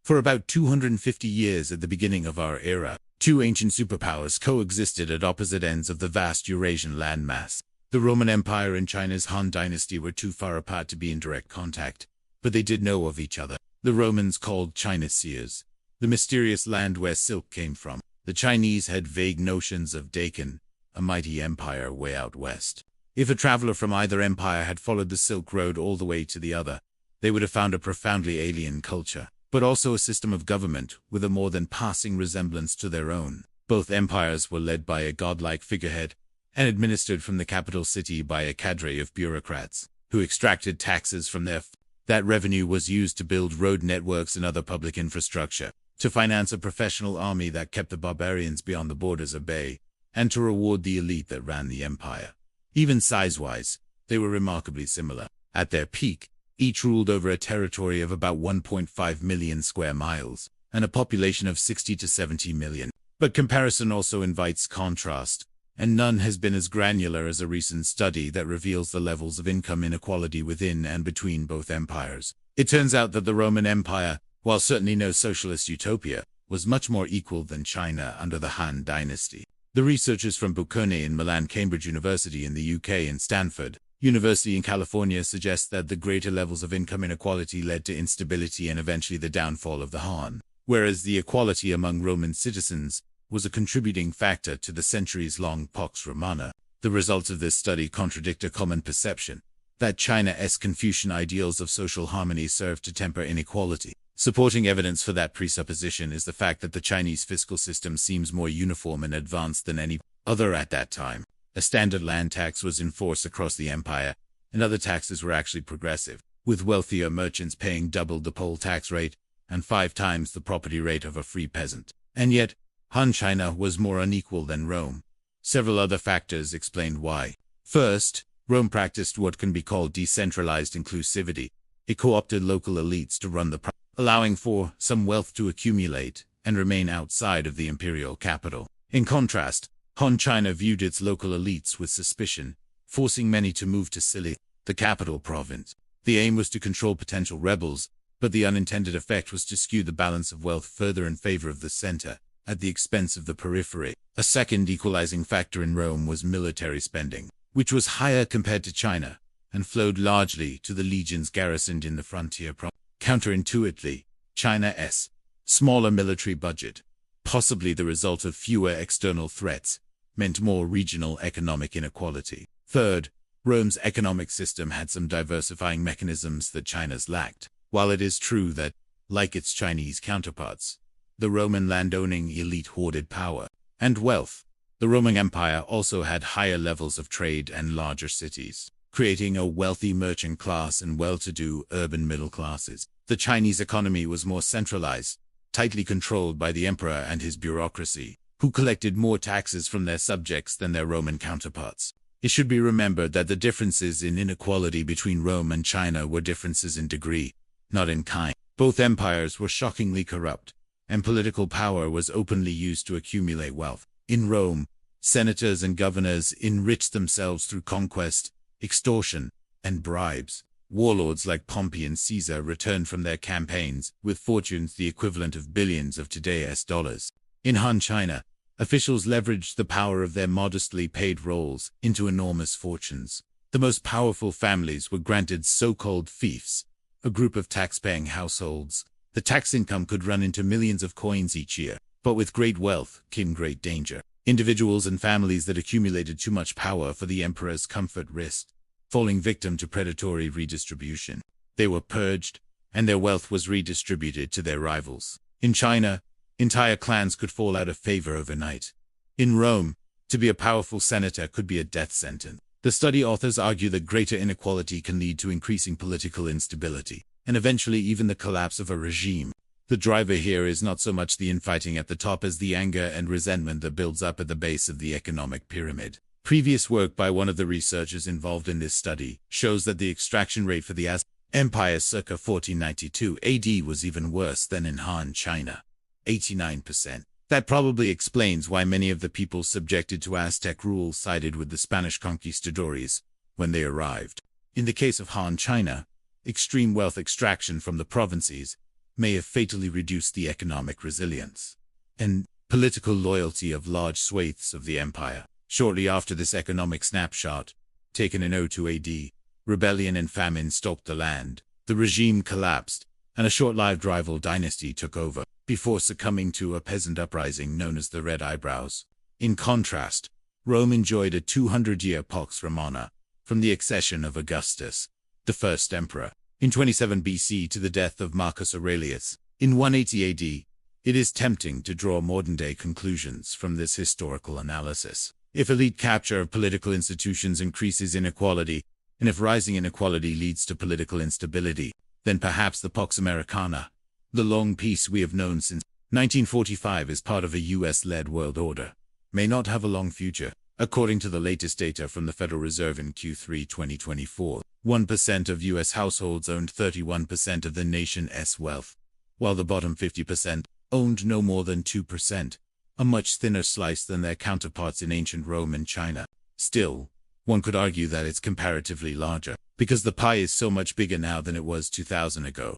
For about 250 years at the beginning of our era, two ancient superpowers coexisted at opposite ends of the vast Eurasian landmass. The Roman Empire and China's Han Dynasty were too far apart to be in direct contact, but they did know of each other. The Romans called China Seers, the mysterious land where silk came from. The Chinese had vague notions of Deccan, a mighty empire way out west. If a traveler from either empire had followed the Silk Road all the way to the other, they would have found a profoundly alien culture, but also a system of government with a more than passing resemblance to their own. Both empires were led by a godlike figurehead and administered from the capital city by a cadre of bureaucrats who extracted taxes from that revenue was used to build road networks and other public infrastructure, to finance a professional army that kept the barbarians beyond the borders at bay, and to reward the elite that ran the empire. Even size-wise, they were remarkably similar. At their peak, each ruled over a territory of about 1.5 million square miles, and a population of 60 to 70 million. But comparison also invites contrast, and none has been as granular as a recent study that reveals the levels of income inequality within and between both empires. It turns out that the Roman Empire, while certainly no socialist utopia, was much more equal than China under the Han Dynasty. The researchers from Bocconi in Milan, Cambridge University in the UK, and Stanford University in California suggest that the greater levels of income inequality led to instability and eventually the downfall of the Han, whereas the equality among Roman citizens was a contributing factor to the centuries-long Pax Romana. The results of this study contradict a common perception that China's Confucian ideals of social harmony served to temper inequality. Supporting evidence for that presupposition is the fact that the Chinese fiscal system seems more uniform and advanced than any other at that time. A standard land tax was enforced across the empire, and other taxes were actually progressive, with wealthier merchants paying double the poll tax rate and 5 times the property rate of a free peasant. And yet, Han China was more unequal than Rome. Several other factors explained why. First, Rome practiced what can be called decentralized inclusivity. It co-opted local elites to run the allowing for some wealth to accumulate and remain outside of the imperial capital. In contrast, Han China viewed its local elites with suspicion, forcing many to move to Sili, the capital province. The aim was to control potential rebels, but the unintended effect was to skew the balance of wealth further in favor of the center, at the expense of the periphery. A second equalizing factor in Rome was military spending, which was higher compared to China, and flowed largely to the legions garrisoned in the frontier province. Counterintuitively, China's smaller military budget, possibly the result of fewer external threats, meant more regional economic inequality. Third, Rome's economic system had some diversifying mechanisms that China's lacked. While it is true that, like its Chinese counterparts, the Roman landowning elite hoarded power and wealth, the Roman Empire also had higher levels of trade and larger cities, creating a wealthy merchant class and well-to-do urban middle classes. The Chinese economy was more centralized, tightly controlled by the emperor and his bureaucracy, who collected more taxes from their subjects than their Roman counterparts. It should be remembered that the differences in inequality between Rome and China were differences in degree, not in kind. Both empires were shockingly corrupt, and political power was openly used to accumulate wealth. In Rome, senators and governors enriched themselves through conquest, extortion, and bribes. Warlords like Pompey and Caesar returned from their campaigns with fortunes the equivalent of billions of today's dollars. In Han China, officials leveraged the power of their modestly paid roles into enormous fortunes. The most powerful families were granted so-called fiefs, a group of tax-paying households. The tax income could run into millions of coins each year, but with great wealth came great danger. Individuals and families that accumulated too much power for the emperor's comfort risked falling victim to predatory redistribution. They were purged, and their wealth was redistributed to their rivals. In China, entire clans could fall out of favor overnight. In Rome, to be a powerful senator could be a death sentence. The study authors argue that greater inequality can lead to increasing political instability, and eventually even the collapse of a regime. The driver here is not so much the infighting at the top as the anger and resentment that builds up at the base of the economic pyramid. Previous work by one of the researchers involved in this study shows that the extraction rate for the Aztec Empire circa 1492 AD was even worse than in Han China, 89%. That probably explains why many of the people subjected to Aztec rule sided with the Spanish conquistadores when they arrived. In the case of Han China, extreme wealth extraction from the provinces may have fatally reduced the economic resilience and political loyalty of large swathes of the empire. Shortly after this economic snapshot, taken in 02 AD, rebellion and famine stalked the land. The regime collapsed, and a short-lived rival dynasty took over, before succumbing to a peasant uprising known as the Red Eyebrows. In contrast, Rome enjoyed a 200-year pax romana, from the accession of Augustus, the first emperor, in 27 BC to the death of Marcus Aurelius, in 180 AD. It is tempting to draw modern-day conclusions from this historical analysis. If elite capture of political institutions increases inequality, and if rising inequality leads to political instability, then perhaps the Pax Americana, the long peace we have known since 1945 as part of a US-led world order, may not have a long future. According to the latest data from the Federal Reserve in Q3 2024, 1% of US households owned 31% of the nation's wealth, while the bottom 50% owned no more than 2%, a much thinner slice than their counterparts in ancient Rome and China. Still, one could argue that it's comparatively larger, because the pie is so much bigger now than it was 2000 ago.